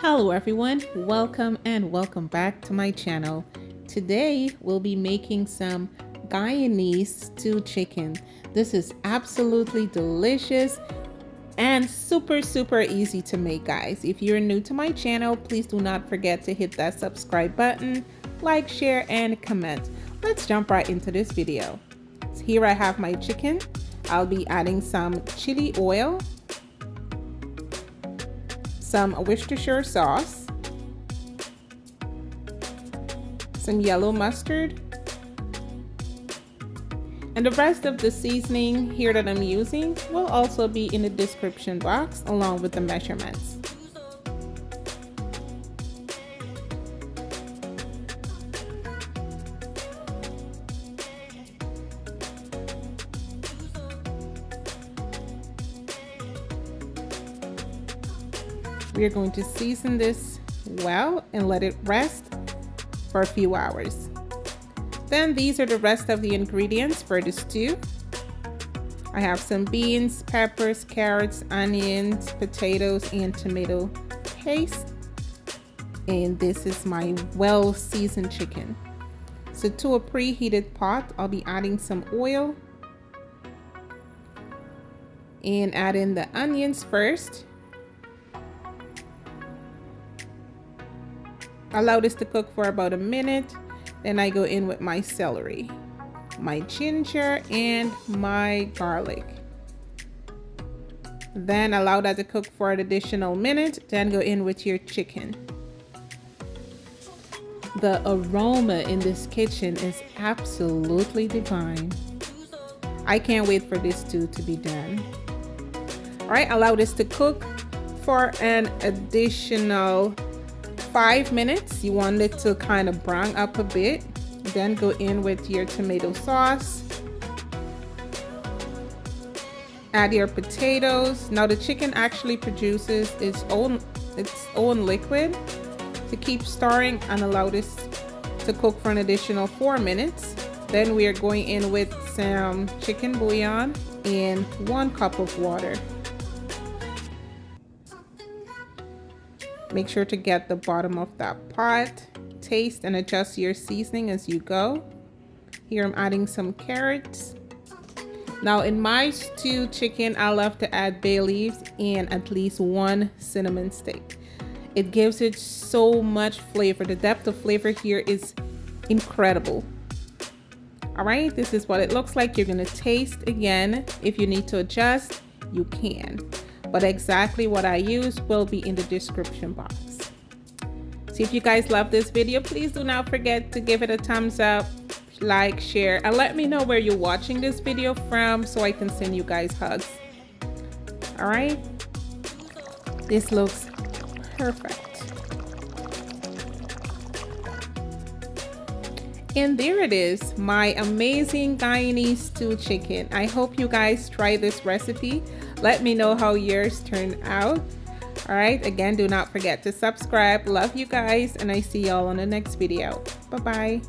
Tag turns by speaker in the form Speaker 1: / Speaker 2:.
Speaker 1: Hello everyone, welcome and welcome back to my channel. Today we'll be making some Guyanese stew chicken. This is absolutely delicious and super easy to make, guys. If you're new to my channel, please do not forget to hit that subscribe button, like, share, and comment. Let's jump right into this video. So here I have my chicken. I'll be adding some chili oil, some Worcestershire sauce, some yellow mustard, and the rest of the seasoning here that I'm using will also be in the description box along with the measurements. We are going to season this well and let it rest for a few hours. Then these are the rest of the ingredients for the stew. I have some beans, peppers, carrots, onions, potatoes, and tomato paste. And this is my well-seasoned chicken. So to a preheated pot, I'll be adding some oil and add in the onions first. Allow this to cook for about a minute. Then I go in with my celery, my ginger, and my garlic. Then allow that to cook for an additional minute. Then go in with your chicken. The aroma in this kitchen is absolutely divine. I can't wait for this stew to be done. All right, allow this to cook for an additional 5 minutes. You want it to kind of brown up a bit. Then go in with your tomato sauce. Add your potatoes. Now the chicken actually produces its own liquid. To keep stirring and allow this to cook for an additional 4 minutes. Then we are going in with some chicken bouillon and 1 cup of water. Make sure to get the bottom of that pot. Taste and adjust your seasoning as you go. Here I'm adding some carrots. Now in my stewed chicken, I love to add bay leaves and at least 1 cinnamon stick. It gives it so much flavor. The depth of flavor here is incredible. All right, this is what it looks like. You're gonna taste again. If you need to adjust, you can. But exactly what I use will be in the description box. So if you guys love this video, please do not forget to give it a thumbs up, like, share, and let me know where you're watching this video from so I can send you guys hugs. All right, this looks perfect. And there it is, my amazing Guyanese stew chicken. I hope you guys try this recipe. Let me know how yours turned out. All right, again, do not forget to subscribe. Love you guys, and I see y'all on the next video. Bye-bye.